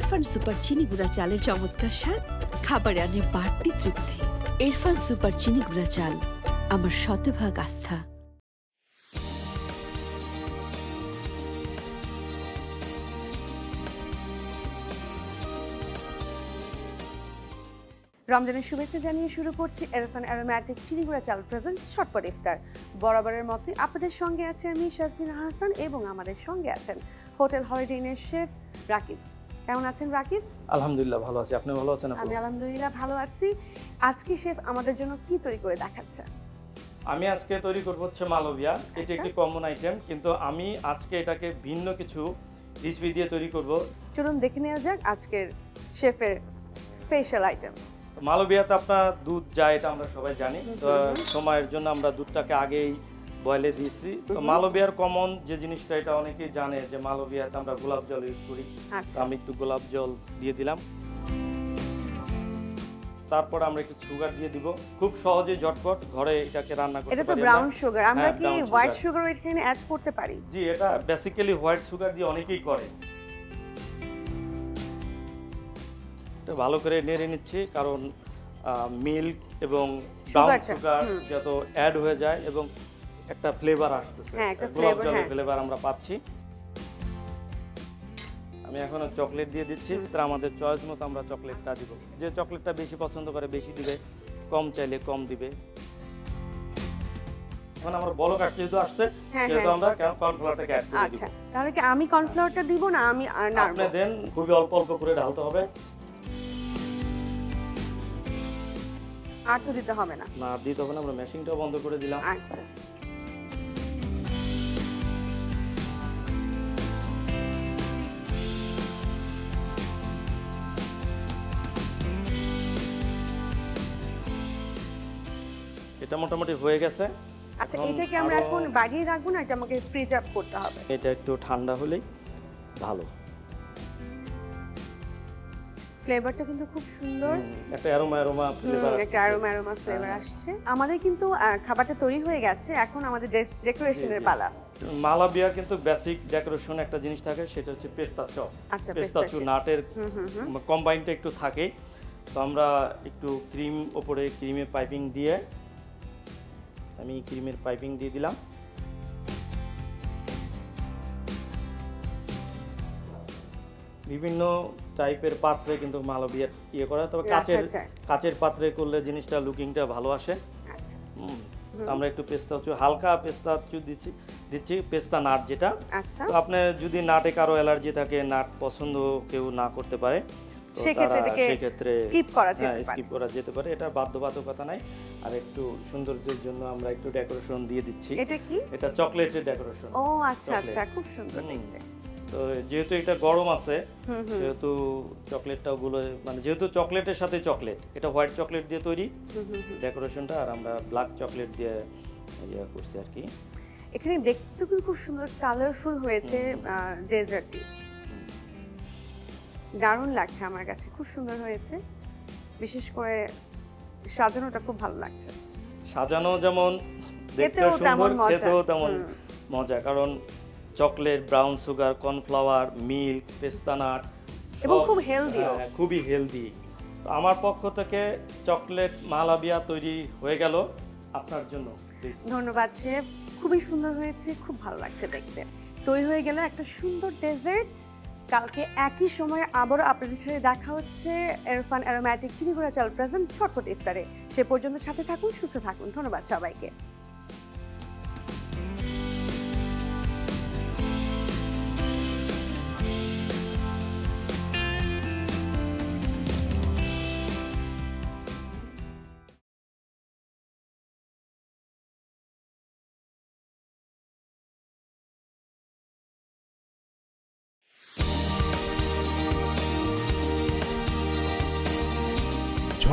Irfan super চিনি গুঁড়া চালের চমৎকার স্বাদ, খাবারে আনে বাড়তি তৃপ্তি। ইরফান সুপার চিনি গুঁড়া চাল, আমার শতভাগ আস্থা। রমজানের শুভেচ্ছা জানিয়ে শুরু করছি ইরফান অ্যারোম্যাটিক চিনি গুঁড়া চাল প্রেজেন্ট ঝটপট ইফতার। বরাবরের মতোই আপনাদের সঙ্গে আছে আমি শাজমিন হাসান এবং আমাদের সঙ্গে আছেন হোটেল হলিডে ইনের শেফ রাকিব। কেমন আছেন রাকিব? আলহামদুলিল্লাহ ভালো আছি, আপনি ভালো আছেন? আমি আলহামদুলিল্লাহ ভালো আছি। আজকে শেফ আমাদের জন্য কি তৈরি করে দেখাচ্ছে? আমি আজকে তৈরি করব হচ্ছে মালবিয়া। এটি একটি কমন আইটেম, কিন্তু আমি আজকে এটাকে ভিন্ন কিছু রেসিপি দিয়ে তৈরি করব। চলুন দেখে নেওয়া যাক আজকের শেফের স্পেশাল আইটেম। মালবিয়াতে আপনার দুধ যায়, এটা আমরা সবাই জানি। তো সময়ের জন্য আমরা দুধটাকে আগেই বয়েলে দিয়েছি। তো মালবিয়ার কমন যে জিনিসটা, এটা অনেকেই জানে যে মালবিয়াতে আমরা গোলাপ জল ইউজ করি। আমি একটু গোলাপ জল দিয়ে দিলাম, তারপর আমরা একটু সুগার দিয়ে দিব। খুব সহজে ঝটপট ঘরে এটাকে রান্না করতে পারি। এটা তো ব্রাউন সুগার, আমরা কি হোয়াইট সুগার এখানে অ্যাড করতে পারি? জি, এটা বেসিক্যালি হোয়াইট সুগার দিয়ে অনেকেই করে। এটা ভালো করে নেড়ে নিচ্ছি, কারণ মিল্ক এবং ব্রাউন সুগার যত অ্যাড হয়ে যায় এবং একটা ফ্লেভার আসতেছে, গোলাপ জলের ফ্লেভার আমরা পাচ্ছি। আমি এখন চকলেট দিয়ে দিচ্ছি। আমাদের চয়েস মতো আমরা চকলেটটা দিব। যে চকলেটটা বেশি পছন্দ করে বেশি দিবে, কম চাইলে কম দিবে। এখন আমরা বলক আসছে, যেহেতু আসছে সেহেতু আমরা কর্নফ্লাওয়ারটাকে অ্যাড করে দিব। আচ্ছা, তাহলে কি আমি কর্নফ্লাওয়ারটা দিব না আমি আপনি দেন, খুবই অল্প অল্প করে ঢালতে হবে। আর তো দিতে হবে না? না, দিতে হবে না। আমরা মেশিনটাও বন্ধ করে দিলাম। আচ্ছা, এটা মোটামুটি হয়ে গেছে। আচ্ছা, এটাকে আমরা এখন বাড়িয়ে রাখবো না, এটা আমাকে ফ্রিজ আপ করতে হবে? এটা একটু ঠান্ডা হলেই ভালো। ফ্লেভারটা কিন্তু খুব সুন্দর, একটা অ্যারোমা ফ্লেভার আসছে। একটা অ্যারোমা ফ্লেভার আসছে। আমাদের কিন্তু খাবারটা তৈরি হয়ে গেছে, এখন আমাদের ডেকোরেশনের পালা। মালবিয়া কিন্তু বেসিক ডেকোরেশন একটা জিনিস থাকে, সেটা হচ্ছে পেস্তাচু। আচ্ছা, পেস্তাচু নাটের কম্বাইনটা একটু থাকে। তো আমরা একটু ক্রিম উপরে ক্রিমের পাইপিং দিয়ে, আমি ক্রিমের পাইপিং দিয়ে দিলাম। বিভিন্ন টাইপের পাত্রে কিন্তু মালবিয়া ইয়ে করা, তবে কাচের পাত্রে করলে জিনিসটা লুকিংটা ভালো আসে। আমরা একটু পেস্তাচু, হালকা পেস্তাচু দিচ্ছি পেস্তা নাট যেটা। তো আপনি যদি নাটে কারো অ্যালার্জি থাকে, নাট পছন্দ কেউ না করতে পারে, সেক্ষেত্রে স্কিপ করা যেতে পারে। এটা বাধ্যবাধকতা নাই। আর একটু সৌন্দর্যের জন্য আমরা একটু ডেকোরেশন দিয়ে দিচ্ছি। এটা কি? এটা চকলেটের ডেকোরেশন। ও আচ্ছা আচ্ছা, খুব সুন্দর দেখতে। তো যেহেতু এটা গরম আছে, সেহেতু চকলেটটাও গুলো, মানে যেহেতু চকলেটের সাথে চকলেট, এটা হোয়াইট চকলেট দিয়ে তৈরি ডেকোরেশনটা, আর আমরা ব্ল্যাক চকলেট দিয়ে ইয়ে করছি আর কি। এখানে দেখতে খুব সুন্দর কালারফুল হয়েছে ডেজার্টটি, দারুণ লাগছে আমার কাছে, খুব সুন্দর হয়েছে। বিশেষ করে সাজানোটা খুব ভালো লাগছে। সাজানো যেমন দেখতে সুন্দর, খেতেও তেমন মজা, কারণ chocolate, brown sugar, cornflour, milk, পেস্তা নাট এবং খুব হেলদি, খুবই হেলদি। তো আমার পক্ষ থেকে চকলেট মালবিয়া তৈরি হয়ে গেল আপনার জন্য। ধন্যবাদ শেফ, খুবই সুন্দর হয়েছে, খুব ভালো লাগছে দেখতে। তৈরি হয়ে গেল একটা সুন্দর ডেজার্ট। কালকে একই সময়ে আবারও আপনাদের সাথে দেখা হচ্ছে ইরফান অ্যারোম্যাটিক চিনি গুঁড়া চাল প্রেজেন্ট ঝটপট ইফতারে। সে পর্যন্ত সাথে থাকুন, সুস্থ থাকুন। ধন্যবাদ সবাইকে।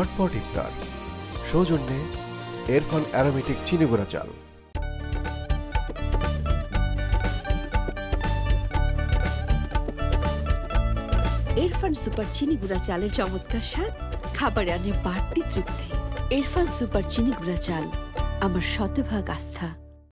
ঝটপট ইফতার সৌজন্যে ইরফান অ্যারোমেটিক চিনি গুঁড়া চাল। ইরফান সুপার চিনি গুঁড়া চালের চমৎকার স্বাদ, খাবারে আনে বাড়তি তৃপ্তি। ইরফান সুপার চিনি গুঁড়া চাল, আমার শতভাগ আস্থা।